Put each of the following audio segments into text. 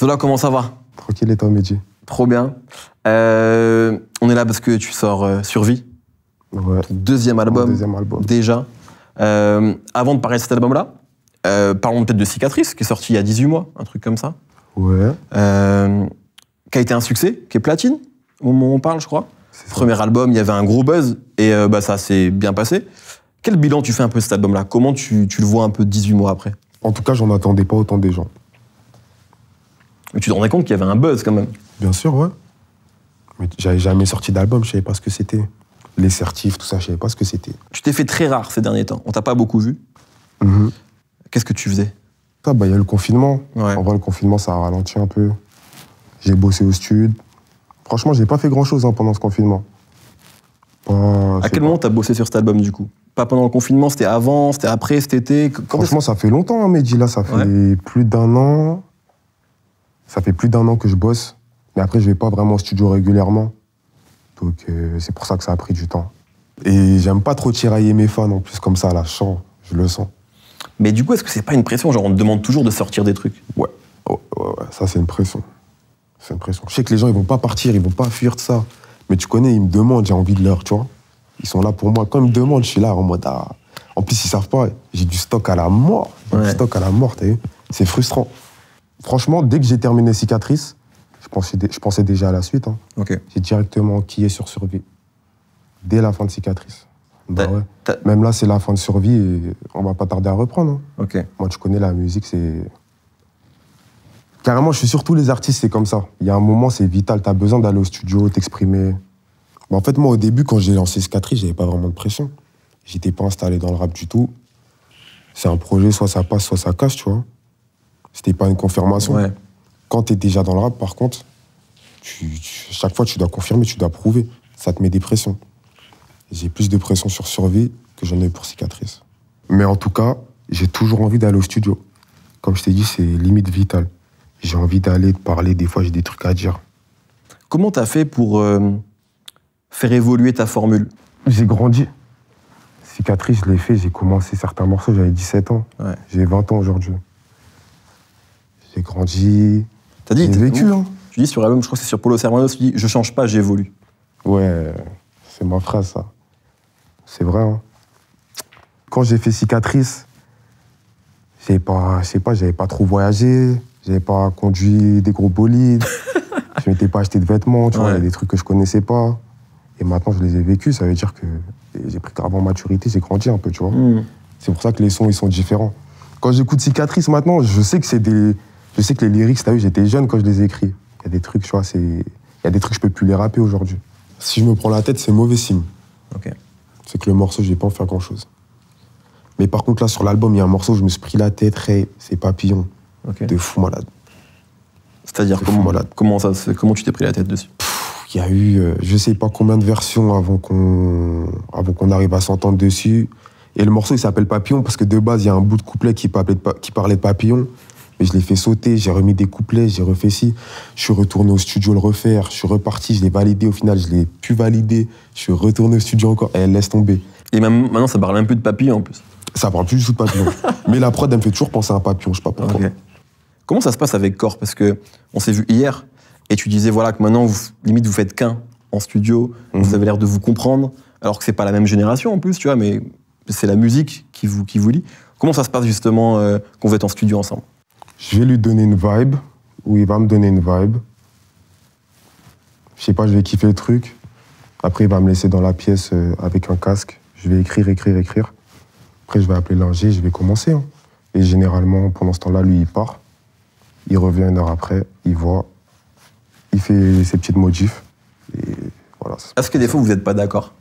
Zola, comment ça va? Tranquille et toi, Mehdi? Trop bien. On est là parce que tu sors Survie. Ouais. Ton deuxième album. Deuxième album. Déjà. Avant de parler de cet album-là, parlons peut-être de Cicatrice, qui est sorti il y a 18 mois, un truc comme ça. Ouais. Qui a été un succès, qui est platine, au moment où on parle, je crois. Premier album, il y avait un gros buzz, et ça s'est bien passé. Quel bilan tu fais un peu de cet album-là? Comment tu le vois un peu 18 mois après? En tout cas, j'en attendais pas autant des gens. Mais tu te rendais compte qu'il y avait un buzz quand même? Bien sûr, ouais. Mais j'avais jamais sorti d'album, je savais pas ce que c'était. Les certifs, tout ça, je savais pas ce que c'était. Tu t'es fait très rare ces derniers temps, on t'a pas beaucoup vu. Qu'est-ce que tu faisais? Il y a le confinement. Ouais. En vrai, le confinement, ça a ralenti un peu. J'ai bossé au studio. Franchement, j'ai pas fait grand-chose pendant ce confinement. À quel moment t'as bossé sur cet album, du coup? Pas pendant le confinement, c'était avant, c'était après, cet été? Franchement, ça fait longtemps, Mehdi. Là, ça fait plus d'un an. Ça fait plus d'un an que je bosse. Mais après, je vais pas vraiment au studio régulièrement. Donc, c'est pour ça que ça a pris du temps. Et j'aime pas trop tirailler mes fans, en plus, comme ça, à la chant. Je le sens. Mais du coup, est-ce que c'est pas une pression? Genre, on te demande toujours de sortir des trucs? Ouais. Ça, c'est une pression. C'est une pression. Je sais que les gens, ils vont pas partir, ils vont pas fuir de ça. Mais tu connais, ils me demandent, j'ai envie de leur, tu vois. Ils sont là pour moi. Quand ils me demandent, je suis là en mode, ah. En plus, ils savent pas, j'ai du stock à la mort. Du stock à la mort, t'as vu. C'est frustrant. Franchement, dès que j'ai terminé Cicatrice, je pensais déjà à la suite. Okay. J'ai directement quillé sur Survie. Dès la fin de Cicatrice. Ouais. Même là, c'est la fin de Survie et on va pas tarder à reprendre. Okay. Moi, tu connais la musique, c'est... Carrément, je suis sur tous les artistes, c'est comme ça. Il y a un moment, c'est vital, t'as besoin d'aller au studio, t'exprimer. En fait, moi, au début, quand j'ai lancé Cicatrice, j'avais pas vraiment de pression. J'étais pas installé dans le rap du tout. C'est un projet, soit ça passe, soit ça casse, tu vois. C'était pas une confirmation. Ouais. Quand t'es déjà dans le rap, par contre, chaque fois, tu dois confirmer, tu dois prouver. Ça te met des pressions. J'ai plus de pression sur Survie que j'en ai eu pour Cicatrice. Mais en tout cas, j'ai toujours envie d'aller au studio. Comme je t'ai dit, c'est limite vital. J'ai envie d'aller, de parler, des fois j'ai des trucs à dire. Comment t'as fait pour faire évoluer ta formule? J'ai grandi. Cicatrice, je l'ai fait, j'ai commencé certains morceaux, j'avais 17 ans. Ouais. J'ai 20 ans aujourd'hui. J'ai grandi. T'as dit, j'ai vécu, Tu dis sur l'album, je crois que c'est sur Polos Hermanos, tu dis « Je change pas, j'évolue ». Ouais, c'est ma phrase, ça. C'est vrai, Quand j'ai fait Cicatrice, j'avais pas trop voyagé, j'avais pas conduit des gros bolides, je m'étais pas acheté de vêtements, tu vois, il y a des trucs que je connaissais pas. Et maintenant, je les ai vécus, ça veut dire que j'ai pris grave en maturité, j'ai grandi un peu, tu vois. C'est pour ça que les sons, ils sont différents. Quand j'écoute Cicatrice maintenant, je sais que les lyrics, t'as vu, j'étais jeune quand je les ai écrits. Il y a des trucs, tu vois, il y a des trucs, je peux plus les rapper aujourd'hui. Si je me prends la tête, c'est mauvais signe. Okay. C'est que le morceau, je vais pas en faire grand-chose. Mais par contre, là, sur l'album, il y a un morceau où je me suis pris la tête, c'est Papillon. Okay. De fou malade. C'est-à-dire, comment tu t'es pris la tête dessus? Il y a eu, je sais pas combien de versions avant qu'on arrive à s'entendre dessus. Et le morceau, il s'appelle Papillon parce que de base, il y a un bout de couplet qui parlait de papillon. Mais je l'ai fait sauter, j'ai remis des couplets, j'ai refait ci. Je suis retourné au studio le refaire, je suis reparti, je l'ai validé. Au final, je l'ai pu valider. Je suis retourné au studio encore et elle laisse tomber. Et même maintenant, ça parle un peu de papillon en plus. Ça parle plus du tout de papillon. Mais la prod, elle me fait toujours penser à un papillon, je sais pas pourquoi. Okay. Comment ça se passe avec Core? Parce qu'on s'est vu hier et tu disais voilà, que maintenant, limite, vous faites qu'un en studio, vous avez l'air de vous comprendre, alors que c'est pas la même génération en plus, tu vois, mais c'est la musique qui vous lie. Comment ça se passe justement qu'on va être en studio ensemble? Je vais lui donner une vibe, ou il va me donner une vibe. Je sais pas, je vais kiffer le truc. Après, il va me laisser dans la pièce avec un casque. Je vais écrire. Après, je vais appeler l'ingé, je vais commencer. Et généralement, pendant ce temps-là, lui, il part. Il revient une heure après, il voit. Il fait ses petites modifs. Et voilà. Est-ce que des fois, vous n'êtes pas d'accord?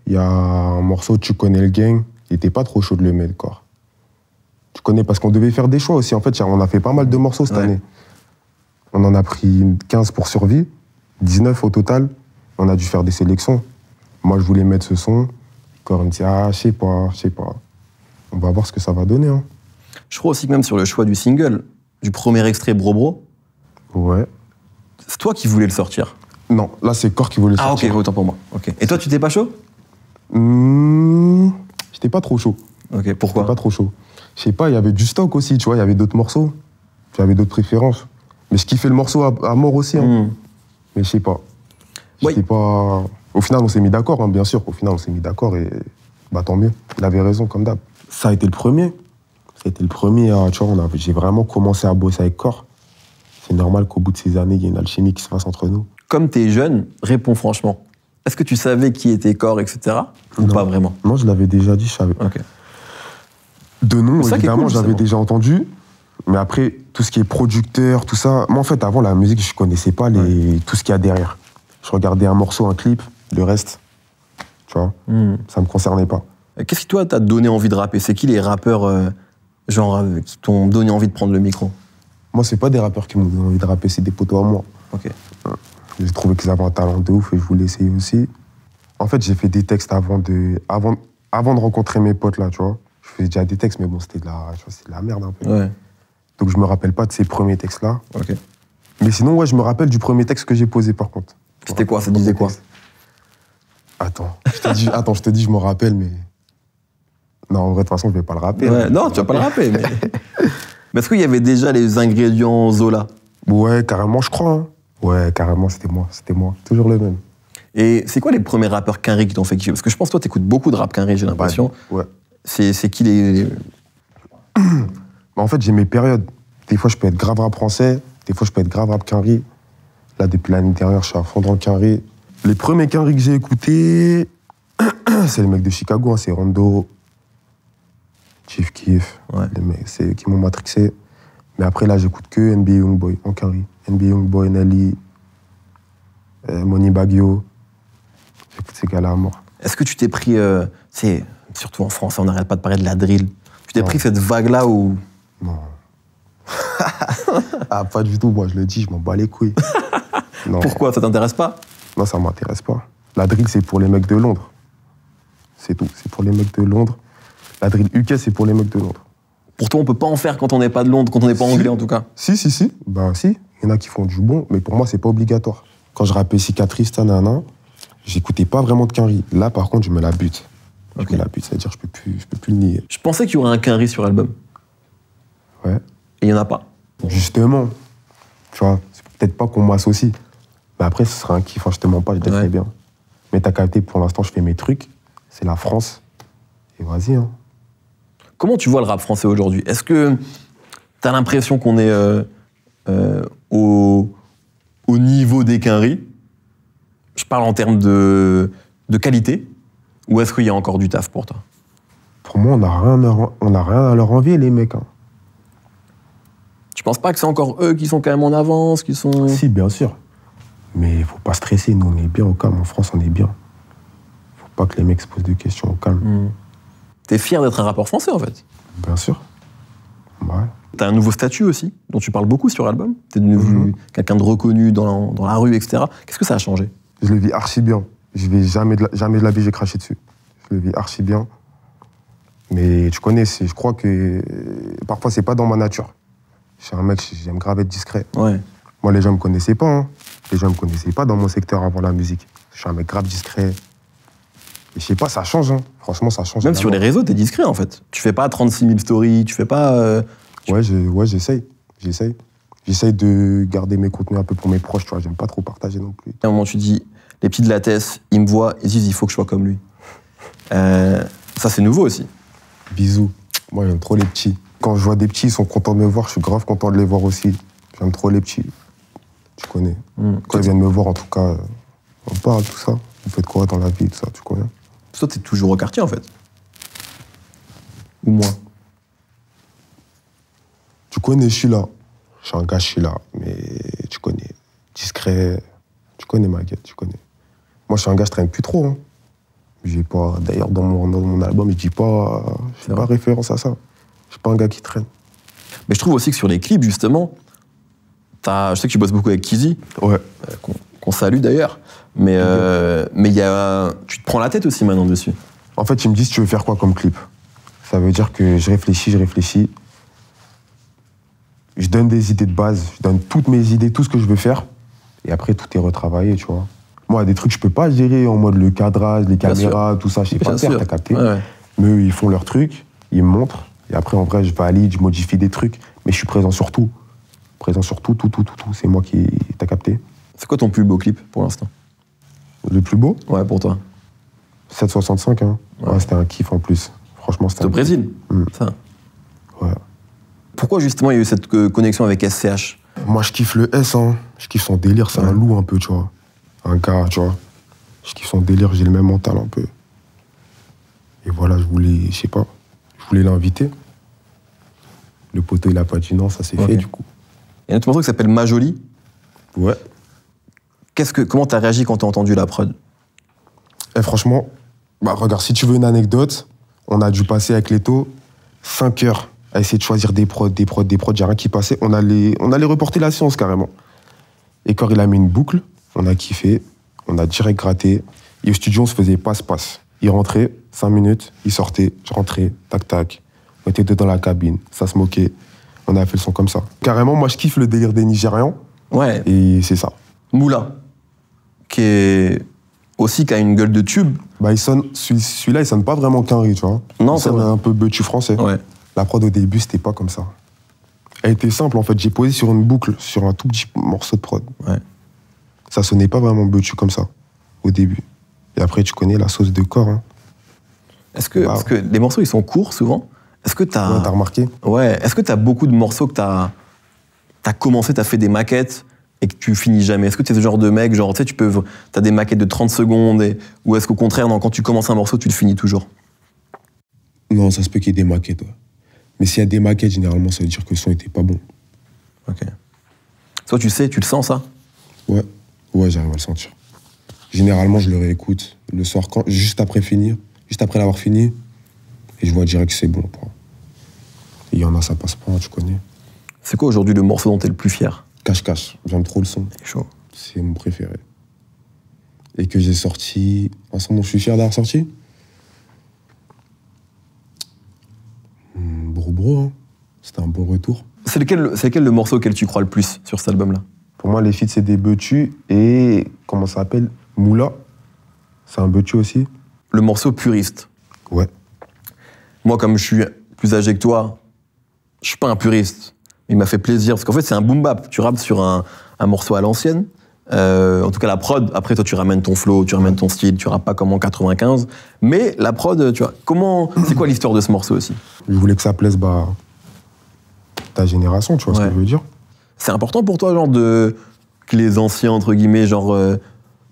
Il y a un morceau, Tu connais le gang, il était pas trop chaud de le mettre, Core. Tu connais, parce qu'on devait faire des choix aussi. En fait, on a fait pas mal de morceaux cette année. On en a pris 15 pour Survie, 19 au total. On a dû faire des sélections. Moi, je voulais mettre ce son. Core me dit, je sais pas. On va voir ce que ça va donner. Je crois aussi que même sur le choix du single, du premier extrait Bro, ouais. C'est toi qui voulais le sortir? Non, là, c'est Core qui voulait le sortir. Ah ok, autant pour moi. Okay. Et toi, tu t'es pas chaud? J'étais pas trop chaud. Ok, pourquoi? J'étais pas trop chaud. Je sais pas, il y avait du stock aussi, tu vois, il y avait d'autres morceaux. J'avais d'autres préférences. Mais je kiffais le morceau à mort aussi. Hein. Mais je sais pas. Oui. Pas... Au final, on s'est mis d'accord, hein, bien sûr. Au final, on s'est mis d'accord et bah, tant mieux. Il avait raison, comme d'hab. Ça a été le premier. Ça a été le premier. Tu vois, j'ai vraiment commencé à bosser avec Core. C'est normal qu'au bout de ces années, il y ait une alchimie qui se fasse entre nous. Comme t'es jeune, réponds franchement. Est-ce que tu savais qui était Core, etc. Ou pas vraiment? Non, je l'avais déjà dit, je savais. Ok. De nom, évidemment, cool, j'avais déjà entendu. Mais après, tout ce qui est producteur, tout ça... Moi, en fait, avant la musique, je connaissais pas tout ce qu'il y a derrière. Je regardais un morceau, un clip, le reste, tu vois, ça me concernait pas. Qu'est-ce qui, toi, t'a donné envie de rapper? C'est qui les rappeurs, qui t'ont donné envie de prendre le micro? Moi, c'est pas des rappeurs qui m'ont donné envie de rapper, c'est des potos à moi. Ok. J'ai trouvé qu'ils avaient un talent de ouf et je voulais essayer aussi. En fait, j'ai fait des textes avant de rencontrer mes potes, là, tu vois. Je faisais déjà des textes, mais bon, c'était de la merde, un peu. Ouais. Donc, je me rappelle pas de ces premiers textes-là. Ok. Mais sinon, ouais, je me rappelle du premier texte que j'ai posé, par contre. C'était quoi? Ça disait quoi? Attends, je te dis, je me rappelle, mais... Non, en vrai, de toute façon, je vais pas le rapper. Ouais, non, tu vas pas le rapper, mais... Mais est-ce qu'il y avait déjà les ingrédients Zola? Ouais, carrément, je crois. Hein. Ouais, carrément, c'était moi. Toujours le même. Et c'est quoi les premiers rappeurs Quinry qui t'ont fait kiffer? Parce que je pense que toi, t'écoutes beaucoup de rap Quinry, j'ai l'impression. Ouais. C'est qui les... En fait, j'ai mes périodes. Des fois, je peux être grave rap français. Des fois, je peux être grave rap Quinry. Là, depuis l'année dernière, je suis à fond dans le Quinry. Les premiers Quinry que j'ai écoutés, c'est les mecs de Chicago, hein, c'est Rondo, Chief Keef, Ouais. les mecs qui m'ont matrixé. Mais après, là, j'écoute que NBA Youngboy en Quinry. NBA Youngboy, Nelly, Money Baggio. J'écoute ces gars-là à mort. Est-ce que tu t'es pris... surtout en France, on n'arrête pas de parler de la drill. Tu t'es pris cette vague-là où... Non. Ah, pas du tout, moi, je le dis, je m'en bats les couilles. Non. Pourquoi? Ça t'intéresse pas? Non, ça m'intéresse pas. La drill, c'est pour les mecs de Londres. C'est tout, c'est pour les mecs de Londres. La drill UK, c'est pour les mecs de Londres. Pour toi, on peut pas en faire quand on n'est pas de Londres, quand on n'est pas anglais en tout cas. Si. Ben si, il y en a qui font du bon, mais pour moi, c'est pas obligatoire. Quand je rappais Cicatrice, nanana, j'écoutais pas vraiment de Quinry. Là, par contre, je me la bute. Ok. Je me la bute, c'est-à-dire je peux plus le nier. Je pensais qu'il y aurait un Quinry sur l'album. Ouais. Et il y en a pas. Justement, tu vois, c'est peut-être pas qu'on m'associe. Mais après, ce sera un kiff, hein, je te mens pas, je te très bien. Mais t'as capté, pour l'instant, je fais mes trucs. C'est la France. Et vas-y, hein. Comment tu vois le rap français aujourd'hui? Est-ce que t'as l'impression qu'on est au niveau des Quinry? Je parle en termes de qualité. Ou est-ce qu'il y a encore du taf pour toi? Pour moi, on n'a rien à leur envier, les mecs. Hein. Tu penses pas que c'est encore eux qui sont quand même en avance, qui sont... Si, bien sûr. Mais il faut pas stresser, nous, on est bien au calme. En France, on est bien. Faut pas que les mecs se posent des questions au calme. T'es fier d'être un rappeur français, en fait? Bien sûr. Ouais. T'as un nouveau statut aussi, dont tu parles beaucoup sur l'album. T'es devenu quelqu'un de reconnu dans la rue, etc. Qu'est-ce que ça a changé? Je le vis archi bien. Je vais jamais de la vie, j'ai craché dessus. Je le vis archi bien. Mais tu connais, je crois que parfois, c'est pas dans ma nature. Je suis un mec, j'aime grave être discret. Ouais. Moi, les gens me connaissaient pas. Hein. Les gens me connaissaient pas dans mon secteur avant la musique. Je suis un mec grave discret. Et je sais pas, ça change. Hein. Franchement, ça change. Même sur les réseaux, t'es discret, en fait. Tu fais pas 36 000 stories, tu fais pas... Ouais, j'essaye. J'essaye de garder mes contenus un peu pour mes proches, tu vois. J'aime pas trop partager non plus. À un moment, tu dis, les petits de la Tess, ils me voient, ils disent, il faut que je sois comme lui. Ça, c'est nouveau aussi. Bisous. Moi, j'aime trop les petits. Quand je vois des petits, ils sont contents de me voir, je suis grave content de les voir aussi. J'aime trop les petits. Tu connais. Quand ils viennent me voir, en tout cas, on parle, tout ça. Vous faites quoi dans la vie, tout ça, tu connais. Toi, t'es toujours au quartier, en fait. Ou moins. Tu connais, je suis là. Je suis un gars, je suis là. Mais tu connais. Discret. Tu connais ma gueule, tu connais. Moi, je suis un gars, je traîne plus trop. Hein. J'ai pas... D'ailleurs, dans mon album, je dis pas... Je fais pas référence à ça. Je suis pas un gars qui traîne. Mais je trouve aussi que sur les clips, justement, je sais que tu bosses beaucoup avec Kizzy. Ouais. Qu'on salue d'ailleurs. Mais tu te prends la tête aussi maintenant dessus. En fait, ils me disent, tu veux faire quoi comme clip? Ça veut dire que je réfléchis. Je donne des idées de base, je donne toutes mes idées, tout ce que je veux faire. Et après, tout est retravaillé, tu vois. Moi, il y a des trucs que je peux pas gérer en mode le cadrage, les caméras, tout ça, je sais pas faire, t'as capté. Ouais. Mais eux, ils font leurs trucs, ils me montrent. Et après, en vrai, je valide, je modifie des trucs. Mais je suis présent sur tout. Présent sur tout. C'est moi qui t'as capté. C'est quoi ton plus beau clip pour l'instant? Le plus beau? Ouais, pour toi. 765, hein. Ouais, c'était un kiff en plus. Franchement, c'était C'est au Brésil, ça. Ouais. Pourquoi justement il y a eu cette connexion avec SCH? Moi, je kiffe le S, hein. Je kiffe son délire, c'est un loup un peu, tu vois. Un gars, tu vois. Je kiffe son délire, j'ai le même mental un peu. Et voilà, je voulais l'inviter. Le poteau, il a pas dit non, ça s'est fait, du coup. Il y a un autre morceau qui s'appelle Majoli. Ouais. Comment t'as réagi quand t'as entendu la prod? Franchement, bah regarde, si tu veux une anecdote, on a dû passer avec Leto 5 heures à essayer de choisir des prods, j'ai rien qui passait. On allait reporter la séance carrément. Et quand il a mis une boucle, on a kiffé, on a direct gratté. Et au studio, on se faisait passe-passe. Il rentrait, 5 minutes, il sortait, je rentrais, tac-tac. On était deux dans la cabine, ça se moquait. On a fait le son comme ça. Carrément, moi, je kiffe le délire des Nigérians. Ouais. Et c'est ça. Moula, qui a une gueule de tube. Bah, celui-là, il sonne pas vraiment quinri, tu vois. Non, il sonne un peu beutu français. Ouais. La prod au début, c'était pas comme ça. Elle était simple, en fait. J'ai posé sur une boucle, sur un tout petit morceau de prod. Ouais. Ça sonnait pas vraiment beutu comme ça, au début. Et après, tu connais la sauce de corps. Hein. Parce que les morceaux, ils sont courts, souvent. Est-ce que t'as... Ouais, t'as remarqué? Ouais. Est-ce que t'as beaucoup de morceaux que t'as commencé, t'as fait des maquettes et que tu finis jamais? Est-ce que t'es ce genre de mec, genre, tu sais, t'as des maquettes de 30 secondes, ou est-ce qu'au contraire, non, quand tu commences un morceau, tu le finis toujours? Non, ça se peut qu'il y ait des maquettes, ouais. Mais s'il y a des maquettes, généralement, ça veut dire que le son était pas bon. Ok. Toi, tu le sens, ça? Ouais, j'arrive à le sentir. Généralement, je le réécoute le soir, juste après l'avoir fini, et je vois direct que c'est bon. Il y en a, ça passe pas, tu connais. C'est quoi aujourd'hui le morceau dont t'es le plus fier? Cache-cache, j'aime trop le son. C'est chaud. C'est mon préféré. Et que j'ai sorti, un son dont je suis fier d'avoir sorti. Bro, hein. C'était un bon retour. C'est lequel le morceau auquel tu crois le plus sur cet album-là? Pour moi, les feats, c'est des Beutu et, comment ça s'appelle, Moula. C'est un Beutu aussi. Le morceau Puriste. Ouais. Moi, comme je suis plus âgé que toi, je suis pas un puriste. Il m'a fait plaisir, parce qu'en fait, c'est un boom bap. Tu rappes sur un morceau à l'ancienne. En tout cas, la prod, après, toi, tu ramènes ton flow, tu ramènes ton style, tu rappes pas comme en 95. Mais la prod, tu vois, c'est quoi l'histoire de ce morceau aussi? Je voulais que ça plaise, ta génération, tu vois ce que je veux dire? C'est important pour toi, genre, que les anciens, entre guillemets, genre...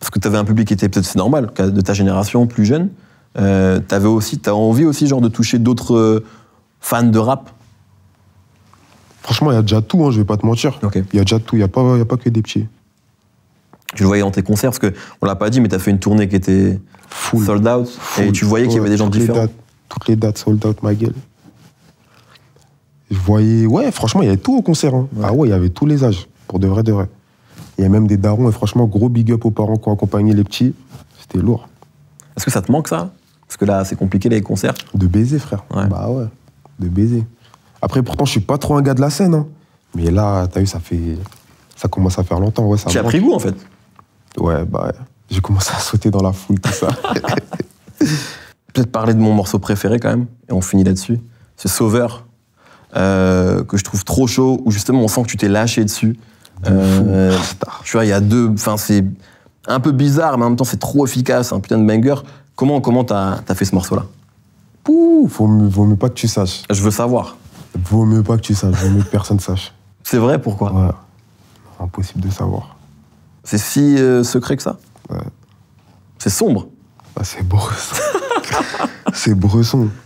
parce que t'avais un public qui était peut-être, c'est normal, de ta génération, plus jeune. T'as envie aussi, genre, de toucher d'autres fans de rap? Franchement, il y a déjà tout, hein, je vais pas te mentir. Okay. Il y a déjà tout, il y a pas que des petits. Tu le voyais dans tes concerts, parce qu'on l'a pas dit, mais t'as fait une tournée qui était full, sold out, et tu voyais qu'il y avait des gens différents. Toutes les dates sold out, ma gueule. Je voyais, franchement, il y avait tout au concert. Hein. Ouais. Ah ouais, il y avait tous les âges, pour de vrai, de vrai. Il y a même des darons, et franchement, gros big up aux parents qui ont accompagné les petits. C'était lourd. Est-ce que ça te manque, ça? Parce que là, c'est compliqué, les concerts. De baiser, frère. Ouais. Bah ouais, de baiser. Après, pourtant, je suis pas trop un gars de la scène. Hein. Mais là, t'as vu, ça commence à faire longtemps. Ouais, tu as pris goût, en fait. Ouais, j'ai commencé à sauter dans la foule, tout ça. Peut-être parler de mon morceau préféré, quand même, et on finit là-dessus. C'est Sauveur, que je trouve trop chaud, où justement, on sent que tu t'es lâché dessus. Tu vois, il y a deux... Enfin, c'est un peu bizarre, mais en même temps, c'est trop efficace, un putain de banger. Comment t'as fait ce morceau-là? Vaut mieux pas que tu saches. Je veux savoir. Vaut mieux pas que tu saches, vaut mieux que personne sache. C'est vrai, pourquoi? Ouais. Impossible de savoir. C'est si secret que ça? Ouais. C'est sombre. C'est Bresson. C'est Bresson.